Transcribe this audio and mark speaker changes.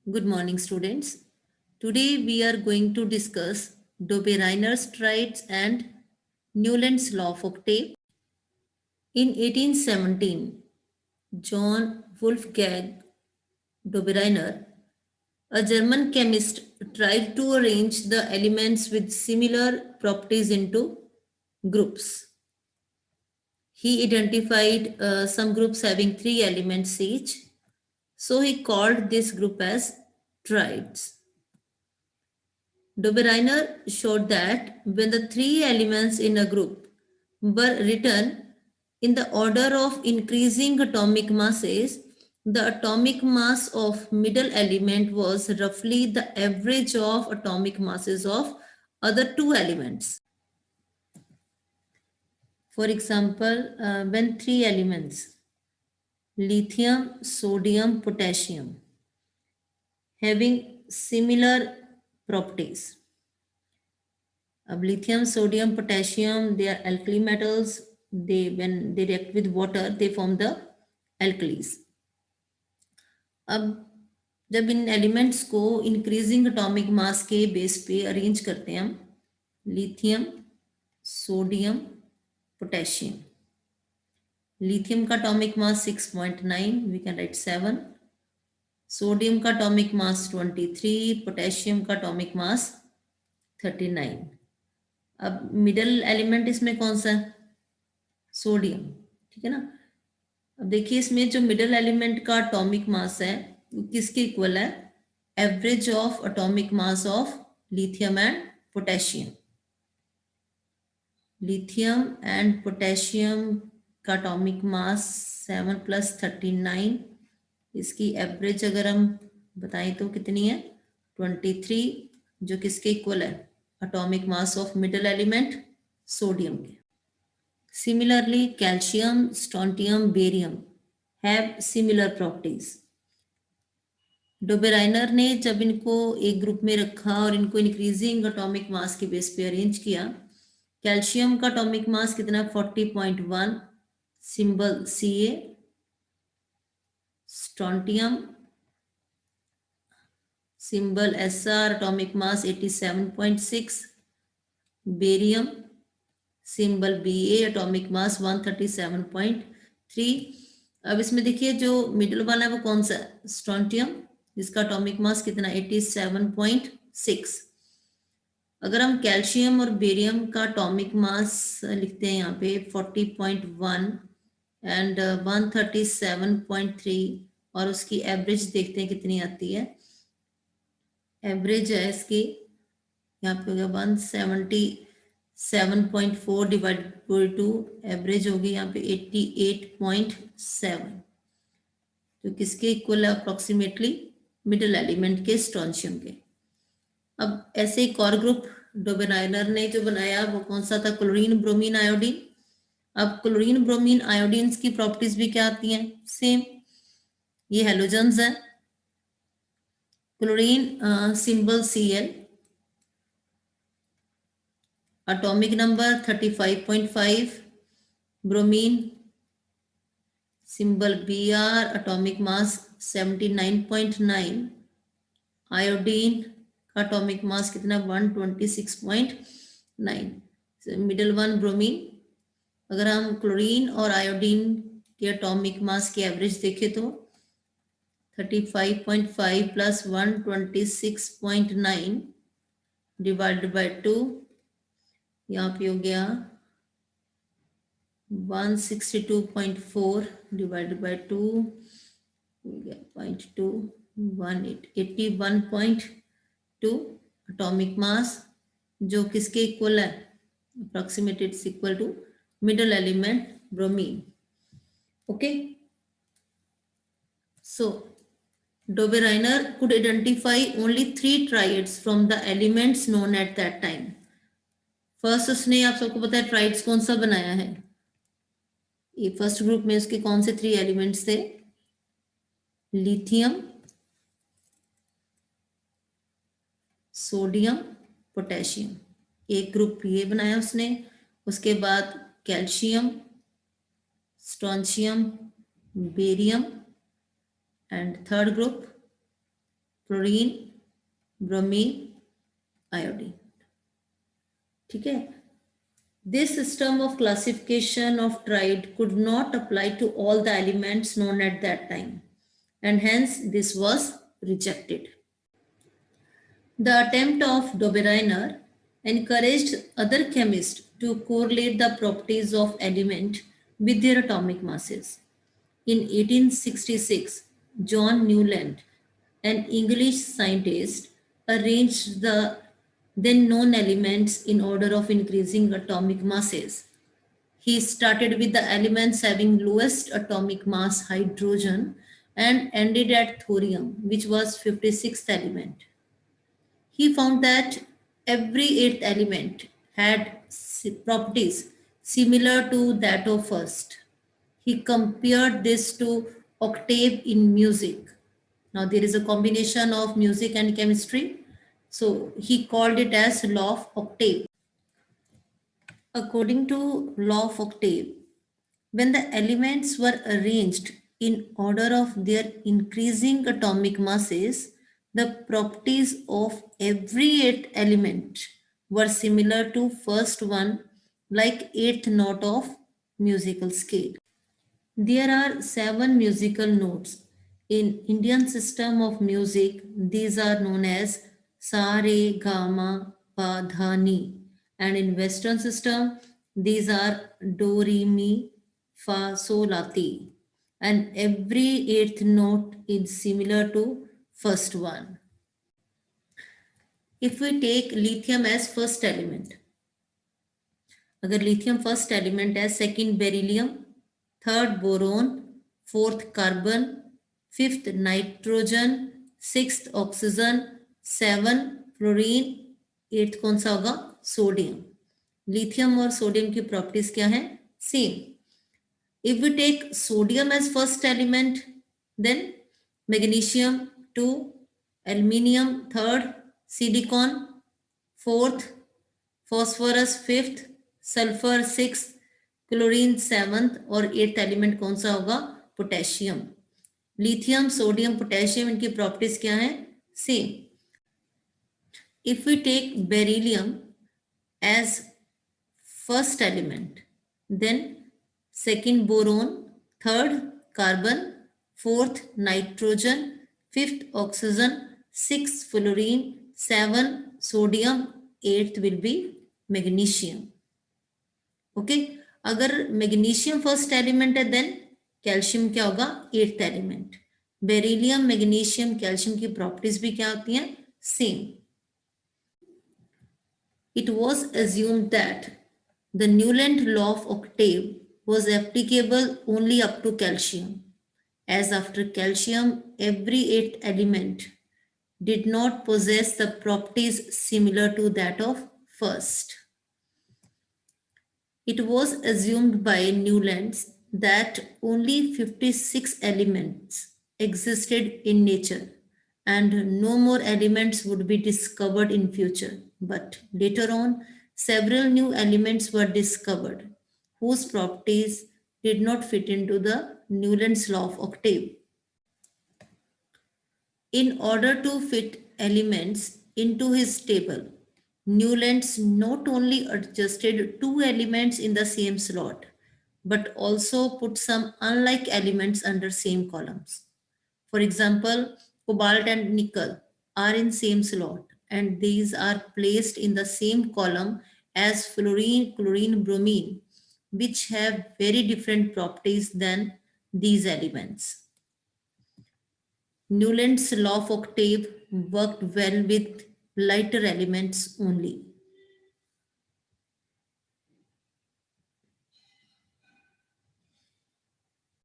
Speaker 1: Good morning, students. Today we are going to discuss Dobereiner's triads and Newland's law of octave. In 1817, John Wolfgang Dobereiner, a German chemist, tried to arrange the elements with similar properties into groups. He identified some groups having 3 elements each, so he called this group as triads. Dobereiner showed that when the 3 elements in a group were written in the order of increasing atomic masses, the atomic mass of middle element was roughly the average of atomic masses of other 2 elements. For example, when 3 elements, lithium, sodium, potassium, having similar properties. Lithium, sodium, potassium, they are alkali metals. When they react with water, they form the alkalis. अब जब इन elements को increasing atomic mass के base पे arrange करते हैं हम, lithium, sodium, potassium. Lithium का atomic mass 6.9, we can write 7. Sodium का एटॉमिक मास 23, पोटेशियम का एटॉमिक मास 39. अब मिडल एलिमेंट इसमें कौन सा है? सोडियम. ठीक है ना. अब देखिए इसमें जो मिडल एलिमेंट का एटॉमिक मास है वो किसके इक्वल है? Average of atomic mass of lithium and potassium. Lithium and potassium का एटॉमिक मास 7 + 39. इसकी एवरेज अगर हम बताएं तो कितनी है? 23, जो किसके इक्वल है? Atomic mass of middle element sodium के. Similarly, calcium, strontium, barium have similar properties. Dobereiner ने जब इनको एक ग्रुप में रखा और इनको इंक्रीजिंग एटॉमिक मास के बेस पे अरेंज किया, कैल्शियम का एटॉमिक मास कितना? 40.1, symbol Ca. Strontium symbol Sr, atomic mass 87.6. Barium symbol Ba, atomic mass 137.3. अब इसमें देखिए जो मिडिल वाला है वो कौन सा? स्ट्रॉन्टियम, जिसका एटॉमिक मास कितना? 87.6. अगर हम कैल्शियम और बेरियम का एटॉमिक मास लिखते हैं यहाँ पे 40.1 एंड 137.3 और उसकी एवरेज देखते हैं कितनी आती है. एवरेज है इसकी यहाँ पे होगा 177.4 डिवाइडेड बाई 2. एवरेज होगी यहाँ पे 88.7, तो किसके इक्वल है? अप्रोक्सीमेटली मिडिल एलिमेंट के स्ट्रॉन्शियम के. अब ऐसे एक और ग्रुप डोबेराइनर ने जो बनाया वो कौन सा था? Chlorine, bromine, iodine. अब क्लोरीन, ब्रोमीन, आयोडीन की प्रॉपर्टीज भी क्या आती हैं? सेम. ये हेलोजन्स है. Chlorine symbol Cl, atomic number 35.5. Bromine symbol Br, atomic mass 79.9. Iodine का एटॉमिक मास कितना? 126.9. Middle one bromine. अगर हम क्लोरीन और आयोडीन के एटॉमिक मास की एवरेज देखें तो 35.5 + 126.9 डिवाइडेड बाय 2, यहाँ पे हो गया 162.4 डिवाइडेड बाय 2 हो गया 0.2, 81.2 एटॉमिक मास, जो किसके इक्वल है? Approximated equal to middle element bromine. Okay. So Dobereiner could identify only 3 triads from the elements known at that time. First उसने, आप सबको पता है, ट्राइड्स कौन सा बनाया है? ये फर्स्ट ग्रुप में उसके कौन से 3 एलिमेंट्स थे? Lithium, sodium, potassium. एक ग्रुप ये बनाया उसने. उसके बाद calcium, strontium, barium, and third group fluorine, bromine, iodine. ठीक है। This system of classification of tride could not apply to all the elements known at that time, and hence this was rejected. The attempt of Dobereiner encouraged other chemists to correlate the properties of element with their atomic masses. In 1866, John Newland, an English scientist, arranged the then known elements in order of increasing atomic masses. He started with the elements having lowest atomic mass, hydrogen, and ended at thorium, which was 56th element. He found that every eighth element had properties similar to that of first. He compared this to octave in music. Now there is a combination of music and chemistry. So he called it as law of octave. According to law of octave, when the elements were arranged in order of their increasing atomic masses, the properties of every eighth element were similar to first one, like eighth note of musical scale. There are 7 musical notes. In Indian system of music, these are known as sa, re, ga, ma, pa, dha, ni. And in Western system, these are do, re, mi, fa, sol, la, ti. And every eighth note is similar to first one. If we take lithium as first element, अगर lithium first element है, second beryllium, third boron, fourth carbon, fifth nitrogen, sixth oxygen, seven fluorine, eighth कौन सा होगा? Sodium. Lithium और sodium की properties क्या है? Same. If we take sodium as first element, then magnesium 2, aluminium third, silicon fourth, phosphorus fifth, sulphur six, chlorine seventh और eighth element कौन सा होगा? पोटेशियम. लिथियम, सोडियम, पोटेशियम, इनकी प्रॉपर्टीज क्या है? Same. If we take beryllium as first element, then second boron, third carbon, fourth nitrogen, fifth oxygen, six fluorine, seven sodium, eighth will be magnesium. Okay. अगर magnesium first element है, then calcium क्या होगा? Eighth element. Beryllium, magnesium, calcium की properties भी क्या होती हैं? Same. It was assumed that the Newland law of octave was applicable only up to calcium, as after calcium, every eighth element did not possess the properties similar to that of first. It was assumed by Newlands that only 56 elements existed in nature and no more elements would be discovered in future. But later on, several new elements were discovered whose properties did not fit into the Newland's law of octave. In order to fit elements into his table, Newlands not only adjusted 2 elements in the same slot, but also put some unlike elements under same columns. For example, cobalt and nickel are in same slot and these are placed in the same column as fluorine, chlorine, bromine, which have very different properties than these elements. Newland's law of octave worked well with lighter elements only.